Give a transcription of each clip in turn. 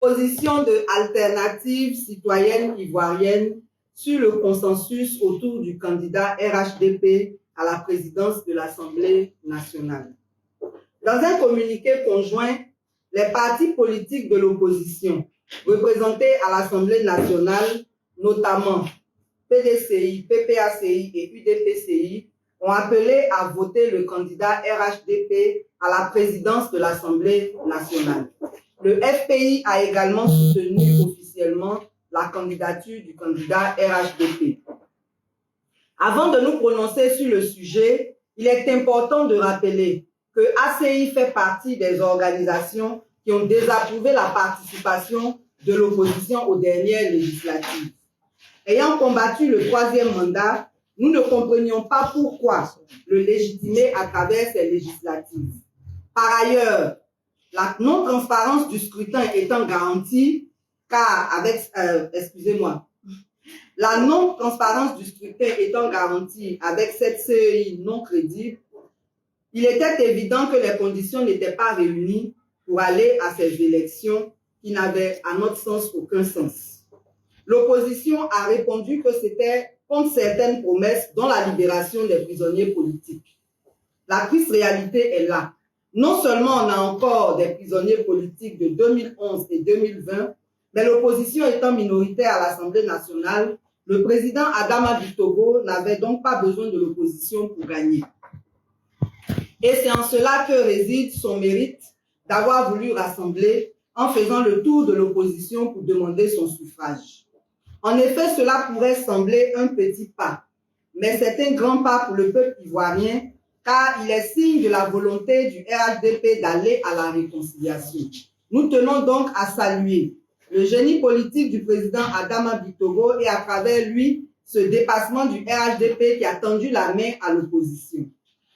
Position de Alternative citoyenne ivoirienne sur le consensus autour du candidat RHDP à la présidence de l'Assemblée nationale. Dans un communiqué conjoint, les partis politiques de l'opposition représentés à l'Assemblée nationale, notamment PDCI, PPACI et UDPCI, ont appelé à voter le candidat RHDP à la présidence de l'Assemblée nationale. Le FPI a également soutenu officiellement la candidature du candidat RHDP. Avant de nous prononcer sur le sujet, il est important de rappeler que ACI fait partie des organisations qui ont désapprouvé la participation de l'opposition aux dernières législatives. Ayant combattu le troisième mandat, nous ne comprenions pas pourquoi le légitimer à travers ces législatives. Par ailleurs, la non-transparence du scrutin étant garantie, la non-transparence du scrutin étant garantie avec cette CEI non crédible, il était évident que les conditions n'étaient pas réunies pour aller à ces élections qui n'avaient, à notre sens, aucun sens. L'opposition a répondu que c'était contre certaines promesses, dont la libération des prisonniers politiques. La triste réalité est là. Non seulement on a encore des prisonniers politiques de 2011 et 2020, mais l'opposition étant minoritaire à l'Assemblée nationale, le président Adama Barrow n'avait donc pas besoin de l'opposition pour gagner. Et c'est en cela que réside son mérite d'avoir voulu rassembler en faisant le tour de l'opposition pour demander son suffrage. En effet, cela pourrait sembler un petit pas, mais c'est un grand pas pour le peuple ivoirien, car il est signe de la volonté du RHDP d'aller à la réconciliation. Nous tenons donc à saluer le génie politique du président Adama Barrow et à travers lui, ce dépassement du RHDP qui a tendu la main à l'opposition.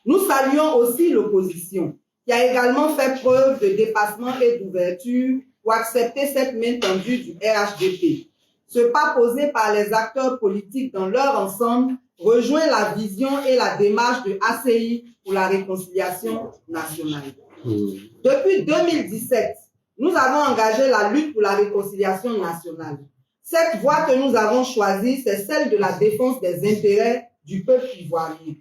Nous saluons aussi l'opposition, qui a également fait preuve de dépassement et d'ouverture pour accepter cette main tendue du RHDP. Ce pas posé par les acteurs politiques dans leur ensemble rejoint la vision et la démarche de ACI pour la réconciliation nationale. Depuis 2017, nous avons engagé la lutte pour la réconciliation nationale. Cette voie que nous avons choisie, c'est celle de la défense des intérêts du peuple ivoirien.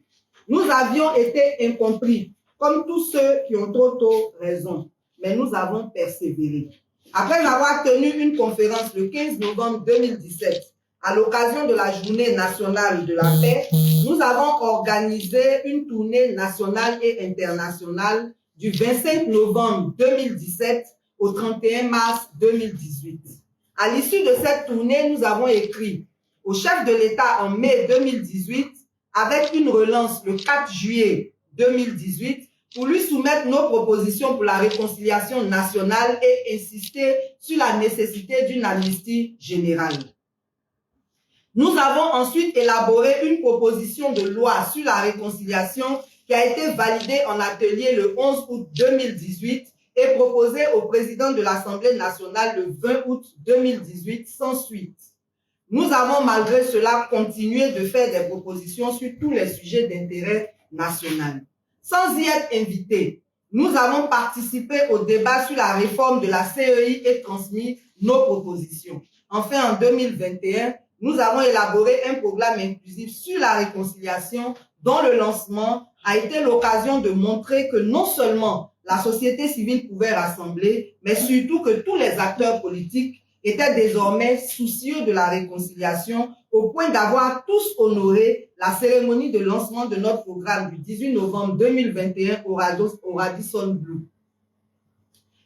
Nous avions été incompris, comme tous ceux qui ont trop tôt raison, mais nous avons persévéré. Après avoir tenu une conférence le 15 novembre 2017, à l'occasion de la Journée nationale de la paix, nous avons organisé une tournée nationale et internationale du 25 novembre 2017 au 31 mars 2018. À l'issue de cette tournée, nous avons écrit au chef de l'État en mai 2018, avec une relance le 4 juillet 2018, pour lui soumettre nos propositions pour la réconciliation nationale et insister sur la nécessité d'une amnistie générale. Nous avons ensuite élaboré une proposition de loi sur la réconciliation qui a été validée en atelier le 11 août 2018 et proposée au président de l'Assemblée nationale le 20 août 2018 sans suite. Nous avons malgré cela continué de faire des propositions sur tous les sujets d'intérêt national. Sans y être invités, nous avons participé au débat sur la réforme de la CEI et transmis nos propositions. Enfin, en 2021, nous avons élaboré un programme inclusif sur la réconciliation dont le lancement a été l'occasion de montrer que non seulement la société civile pouvait rassembler, mais surtout que tous les acteurs politiques étaient désormais soucieux de la réconciliation au point d'avoir tous honoré la cérémonie de lancement de notre programme du 18 novembre 2021 au Radisson Blu.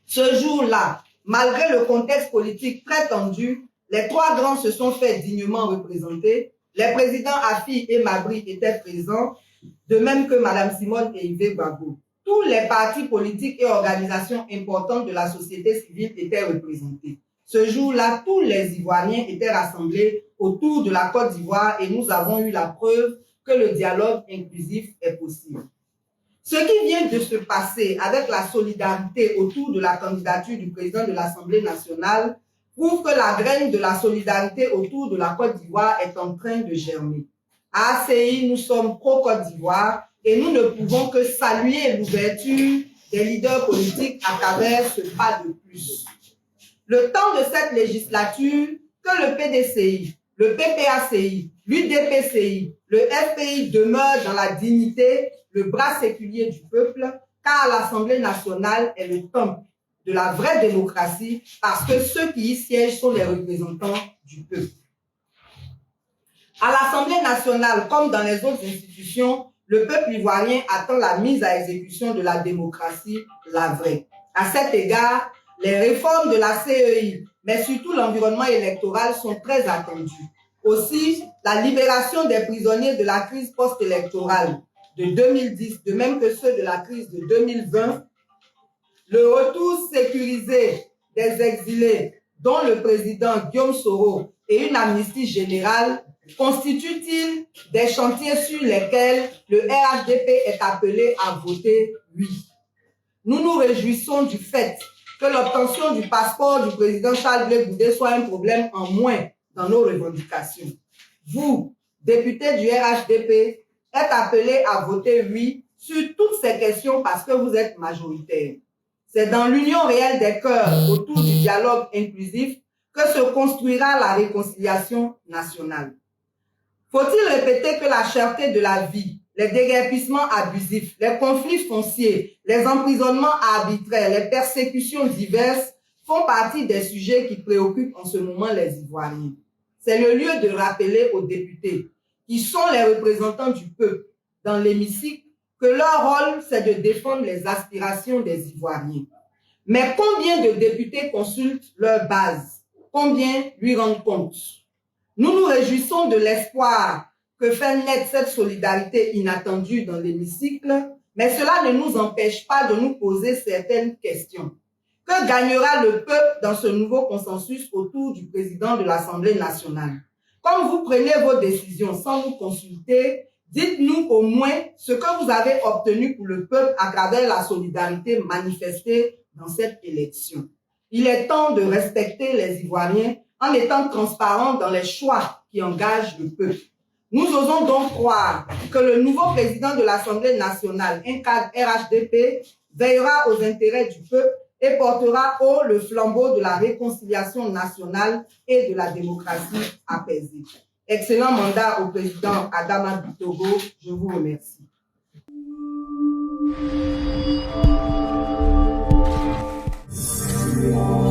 Ce jour-là, malgré le contexte politique très tendu, les trois grands se sont fait dignement représenter. Les présidents Afi et Mabry étaient présents, de même que Mme Simone et Yves Gbagbo. Tous les partis politiques et organisations importantes de la société civile étaient représentés. Ce jour-là, tous les Ivoiriens étaient rassemblés autour de la Côte d'Ivoire et nous avons eu la preuve que le dialogue inclusif est possible. Ce qui vient de se passer avec la solidarité autour de la candidature du président de l'Assemblée nationale prouve que la graine de la solidarité autour de la Côte d'Ivoire est en train de germer. À ACI, nous sommes pro-Côte d'Ivoire et nous ne pouvons que saluer l'ouverture des leaders politiques à travers ce pas de plus. le temps de cette législature que le PDCI, le PPACI, l'UDPCI, le FPI demeurent dans la dignité, le bras séculier du peuple, car l'Assemblée nationale est le temple de la vraie démocratie parce que ceux qui y siègent sont les représentants du peuple. À l'Assemblée nationale, comme dans les autres institutions, le peuple ivoirien attend la mise à exécution de la démocratie, la vraie. À cet égard, les réformes de la CEI, mais surtout l'environnement électoral sont très attendus. Aussi, la libération des prisonniers de la crise post-électorale de 2010, de même que ceux de la crise de 2020, le retour sécurisé des exilés, dont le président Guillaume Soro, et une amnistie générale, constituent-ils des chantiers sur lesquels le RHDP est appelé à voter oui? Nous nous réjouissons du fait que l'obtention du passeport du président Charles Blé Goudé soit un problème en moins dans nos revendications. Vous, députés du RHDP, êtes appelés à voter oui sur toutes ces questions parce que vous êtes majoritaires. C'est dans l'union réelle des cœurs autour du dialogue inclusif que se construira la réconciliation nationale. Faut-il répéter que la cherté de la vie, les déguerpissements abusifs, les conflits fonciers, les emprisonnements arbitraires, les persécutions diverses font partie des sujets qui préoccupent en ce moment les Ivoiriens? C'est le lieu de rappeler aux députés, qui sont les représentants du peuple dans l'hémicycle, que leur rôle, c'est de défendre les aspirations des Ivoiriens. Mais combien de députés consultent leur base? Combien lui rendent compte? Nous nous réjouissons de l'espoir que fait naître cette solidarité inattendue dans l'hémicycle, mais cela ne nous empêche pas de nous poser certaines questions. Que gagnera le peuple dans ce nouveau consensus autour du président de l'Assemblée nationale? Comme vous prenez vos décisions sans nous consulter, dites-nous au moins ce que vous avez obtenu pour le peuple à travers la solidarité manifestée dans cette élection. Il est temps de respecter les Ivoiriens en étant transparents dans les choix qui engagent le peuple. Nous osons donc croire que le nouveau président de l'Assemblée nationale, un cadre RHDP, veillera aux intérêts du peuple et portera haut le flambeau de la réconciliation nationale et de la démocratie apaisée. Excellent mandat au président Adama Bitogo. Je vous remercie. Yeah.